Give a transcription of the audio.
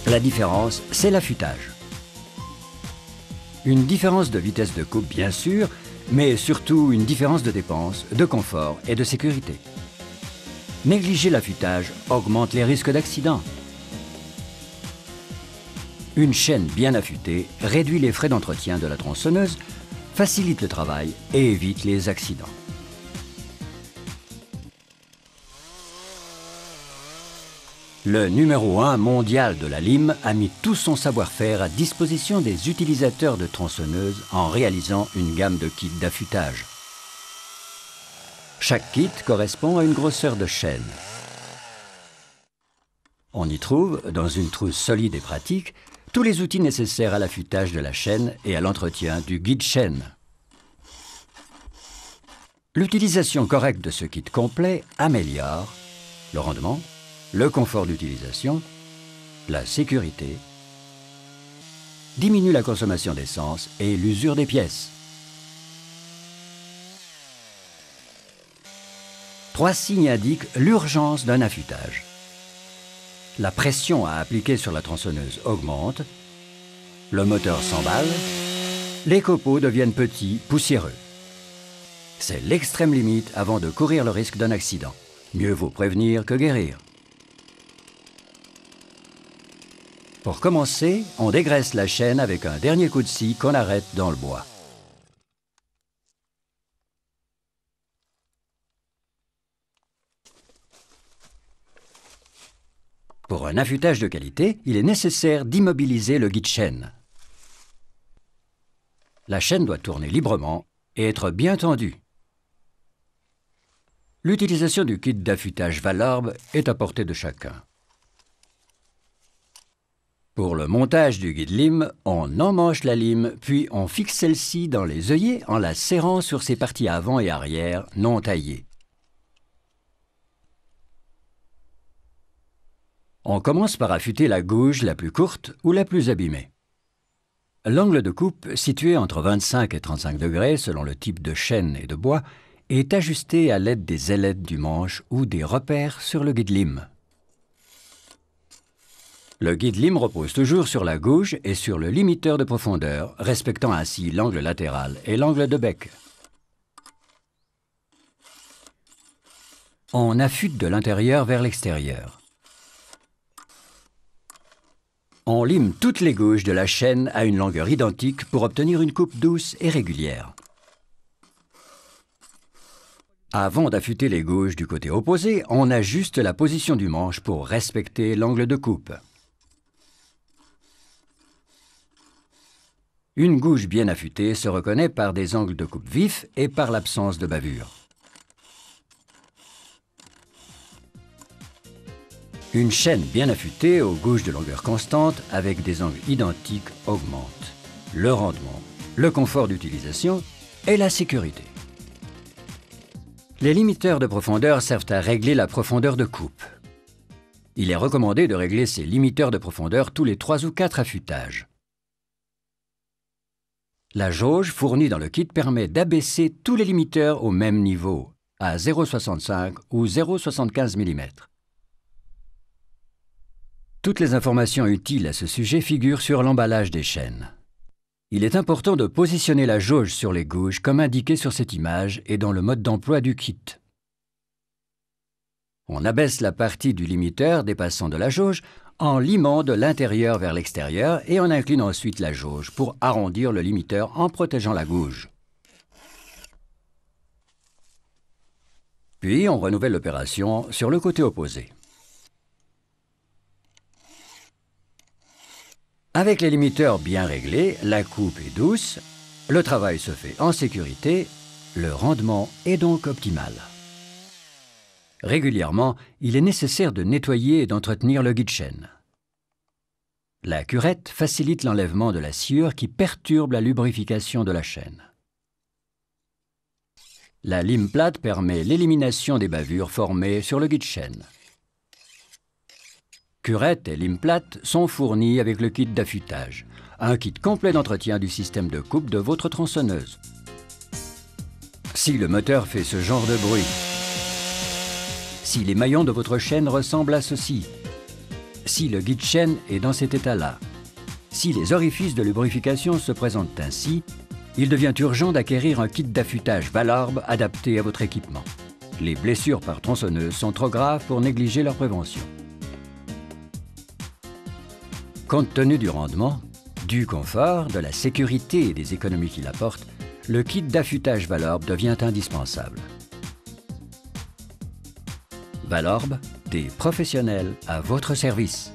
La différence, c'est l'affûtage. Une différence de vitesse de coupe, bien sûr, mais surtout une différence de dépenses, de confort et de sécurité. Négliger l'affûtage augmente les risques d'accident. Une chaîne bien affûtée réduit les frais d'entretien de la tronçonneuse, facilite le travail et évite les accidents. Le numéro 1 mondial de la lime a mis tout son savoir-faire à disposition des utilisateurs de tronçonneuses en réalisant une gamme de kits d'affûtage. Chaque kit correspond à une grosseur de chaîne. On y trouve, dans une trousse solide et pratique, tous les outils nécessaires à l'affûtage de la chaîne et à l'entretien du guide-chaîne. L'utilisation correcte de ce kit complet améliore le rendement, le confort d'utilisation, la sécurité, diminue la consommation d'essence et l'usure des pièces. 3 signes indiquent l'urgence d'un affûtage. La pression à appliquer sur la tronçonneuse augmente, le moteur s'emballe, les copeaux deviennent petits, poussiéreux. C'est l'extrême limite avant de courir le risque d'un accident. Mieux vaut prévenir que guérir. Pour commencer, on dégraisse la chaîne avec un dernier coup de scie qu'on arrête dans le bois. Pour un affûtage de qualité, il est nécessaire d'immobiliser le guide-chaîne. La chaîne doit tourner librement et être bien tendue. L'utilisation du kit d'affûtage Valorbe est à portée de chacun. Pour le montage du guide lime, on emmanche la lime, puis on fixe celle-ci dans les œillets en la serrant sur ses parties avant et arrière non taillées. On commence par affûter la gouge la plus courte ou la plus abîmée. L'angle de coupe, situé entre 25 et 35 degrés selon le type de chaîne et de bois, est ajusté à l'aide des ailettes du manche ou des repères sur le guide lime. Le guide lime repose toujours sur la gouge et sur le limiteur de profondeur, respectant ainsi l'angle latéral et l'angle de bec. On affûte de l'intérieur vers l'extérieur. On lime toutes les gouges de la chaîne à une longueur identique pour obtenir une coupe douce et régulière. Avant d'affûter les gouges du côté opposé, on ajuste la position du manche pour respecter l'angle de coupe. Une gouge bien affûtée se reconnaît par des angles de coupe vifs et par l'absence de bavure. Une chaîne bien affûtée aux gouges de longueur constante avec des angles identiques augmente le rendement, le confort d'utilisation et la sécurité. Les limiteurs de profondeur servent à régler la profondeur de coupe. Il est recommandé de régler ces limiteurs de profondeur tous les 3 ou 4 affûtages. La jauge fournie dans le kit permet d'abaisser tous les limiteurs au même niveau, à 0,65 ou 0,75 mm. Toutes les informations utiles à ce sujet figurent sur l'emballage des chaînes. Il est important de positionner la jauge sur les gouges comme indiqué sur cette image et dans le mode d'emploi du kit. On abaisse la partie du limiteur dépassant de la jauge en limant de l'intérieur vers l'extérieur et on incline ensuite la jauge pour arrondir le limiteur en protégeant la gouge. Puis on renouvelle l'opération sur le côté opposé. Avec les limiteurs bien réglés, la coupe est douce, le travail se fait en sécurité, le rendement est donc optimal. Régulièrement, il est nécessaire de nettoyer et d'entretenir le guide-chaîne. La curette facilite l'enlèvement de la sciure qui perturbe la lubrification de la chaîne. La lime plate permet l'élimination des bavures formées sur le guide-chaîne. Curette et lime plate sont fournis avec le kit d'affûtage, un kit complet d'entretien du système de coupe de votre tronçonneuse. Si le moteur fait ce genre de bruit, si les maillons de votre chaîne ressemblent à ceci, si le guide chaîne est dans cet état-là. Si les orifices de lubrification se présentent ainsi, il devient urgent d'acquérir un kit d'affûtage Valorbe adapté à votre équipement. Les blessures par tronçonneuse sont trop graves pour négliger leur prévention. Compte tenu du rendement, du confort, de la sécurité et des économies qu'il apporte, le kit d'affûtage Valorbe devient indispensable. Valorbe, des professionnels à votre service.